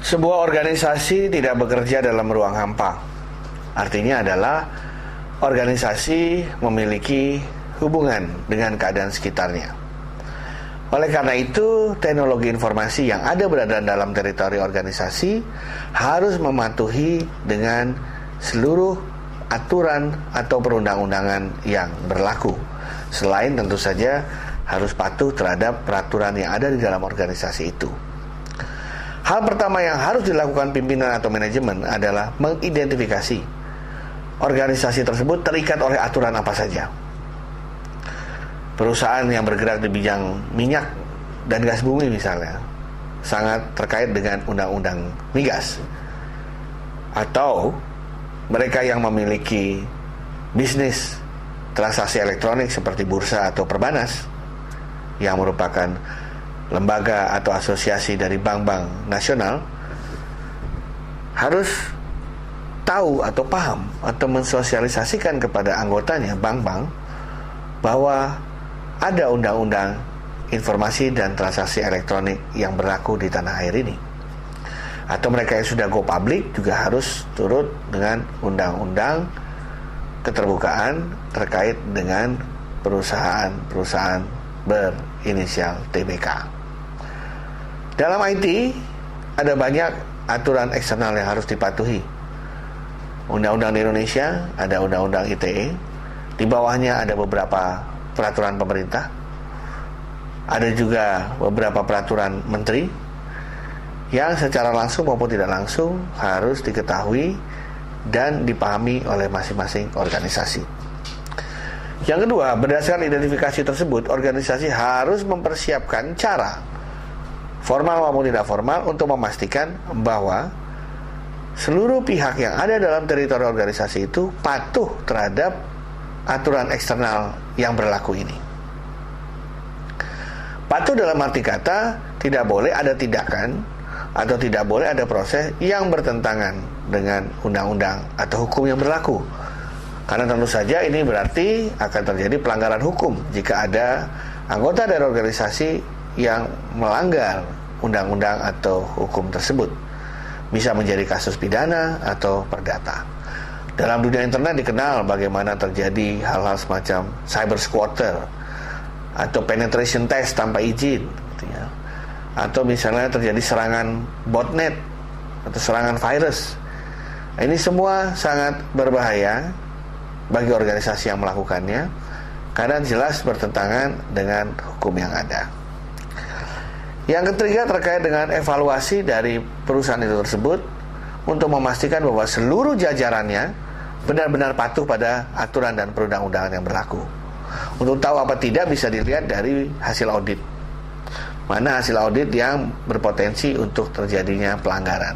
Sebuah organisasi tidak bekerja dalam ruang hampa. Artinya adalah organisasi memiliki hubungan dengan keadaan sekitarnya. Oleh karena itu, teknologi informasi yang ada berada dalam teritori organisasi harus mematuhi dengan seluruh aturan atau perundang-undangan yang berlaku. Selain tentu saja harus patuh terhadap peraturan yang ada di dalam organisasi itu. Hal pertama yang harus dilakukan pimpinan atau manajemen adalah mengidentifikasi organisasi tersebut terikat oleh aturan apa saja. Perusahaan yang bergerak di bidang minyak dan gas bumi misalnya sangat terkait dengan undang-undang migas. Atau mereka yang memiliki bisnis transaksi elektronik seperti bursa atau perbanas yang merupakan lembaga atau asosiasi dari bank-bank nasional harus tahu atau paham atau mensosialisasikan kepada anggotanya bank-bank bahwa ada undang-undang informasi dan transaksi elektronik yang berlaku di tanah air ini. Atau mereka yang sudah go public juga harus turut dengan undang-undang keterbukaan terkait dengan perusahaan-perusahaan berinisial TBK. Dalam IT ada banyak aturan eksternal yang harus dipatuhi. Undang-undang di Indonesia ada undang-undang ITE, di bawahnya ada beberapa peraturan pemerintah, ada juga beberapa peraturan menteri yang secara langsung maupun tidak langsung harus diketahui dan dipahami oleh masing-masing organisasi. Yang kedua, berdasarkan identifikasi tersebut, organisasi harus mempersiapkan cara formal maupun tidak formal untuk memastikan bahwa seluruh pihak yang ada dalam teritori organisasi itu patuh terhadap aturan eksternal yang berlaku ini. Patuh dalam arti kata tidak boleh ada tindakan atau tidak boleh ada proses yang bertentangan dengan undang-undang atau hukum yang berlaku. Karena tentu saja ini berarti akan terjadi pelanggaran hukum jika ada anggota dari organisasi yang melanggar undang-undang atau hukum tersebut. Bisa menjadi kasus pidana atau perdata. Dalam dunia internet dikenal bagaimana terjadi hal-hal semacam cyber squatter atau penetration test tanpa izin, atau misalnya terjadi serangan botnet atau serangan virus. Ini semua sangat berbahaya bagi organisasi yang melakukannya karena jelas bertentangan dengan hukum yang ada. Yang ketiga terkait dengan evaluasi dari perusahaan itu tersebut untuk memastikan bahwa seluruh jajarannya benar-benar patuh pada aturan dan perundang-undangan yang berlaku. Untuk tahu apa tidak bisa dilihat dari hasil audit. Mana hasil audit yang berpotensi untuk terjadinya pelanggaran.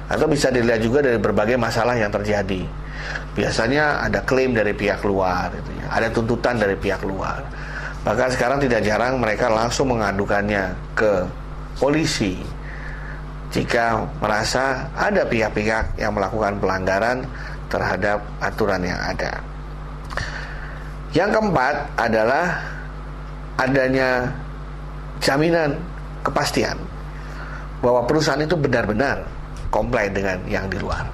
Atau bisa dilihat juga dari berbagai masalah yang terjadi. Biasanya ada klaim dari pihak luar, ada tuntutan dari pihak luar. Bahkan sekarang tidak jarang mereka langsung mengadukannya ke polisi jika merasa ada pihak-pihak yang melakukan pelanggaran terhadap aturan yang ada. Yang keempat adalah adanya jaminan kepastian bahwa perusahaan itu benar-benar comply dengan yang di luar.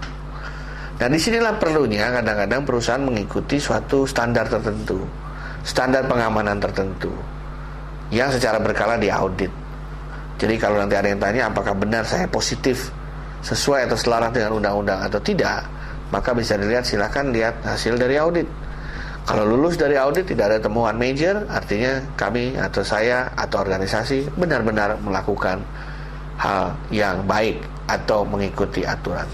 Dan disinilah perlunya kadang-kadang perusahaan mengikuti suatu standar tertentu, standar pengamanan tertentu yang secara berkala diaudit. Jadi kalau nanti ada yang tanya apakah benar saya positif sesuai atau selaras dengan undang-undang atau tidak, maka bisa dilihat, silakan lihat hasil dari audit. Kalau lulus dari audit tidak ada temuan major, artinya kami atau saya atau organisasi benar-benar melakukan hal yang baik atau mengikuti aturan.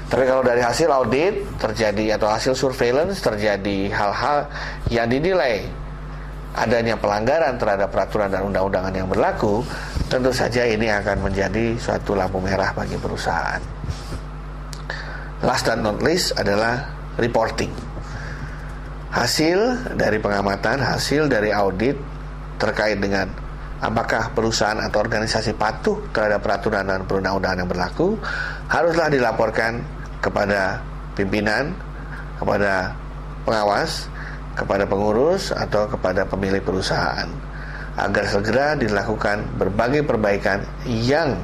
Tapi kalau dari hasil audit terjadi atau hasil surveillance terjadi hal-hal yang dinilai adanya pelanggaran terhadap peraturan dan undang-undangan yang berlaku, tentu saja ini akan menjadi suatu lampu merah bagi perusahaan. Last but not least adalah reporting. Hasil dari pengamatan, hasil dari audit terkait dengan apakah perusahaan atau organisasi patuh terhadap peraturan dan perundang-undangan yang berlaku, haruslah dilaporkan kepada pimpinan, kepada pengawas, kepada pengurus atau kepada pemilik perusahaan agar segera dilakukan berbagai perbaikan yang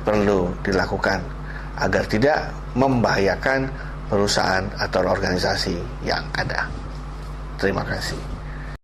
perlu dilakukan agar tidak membahayakan perusahaan atau organisasi yang ada. Terima kasih.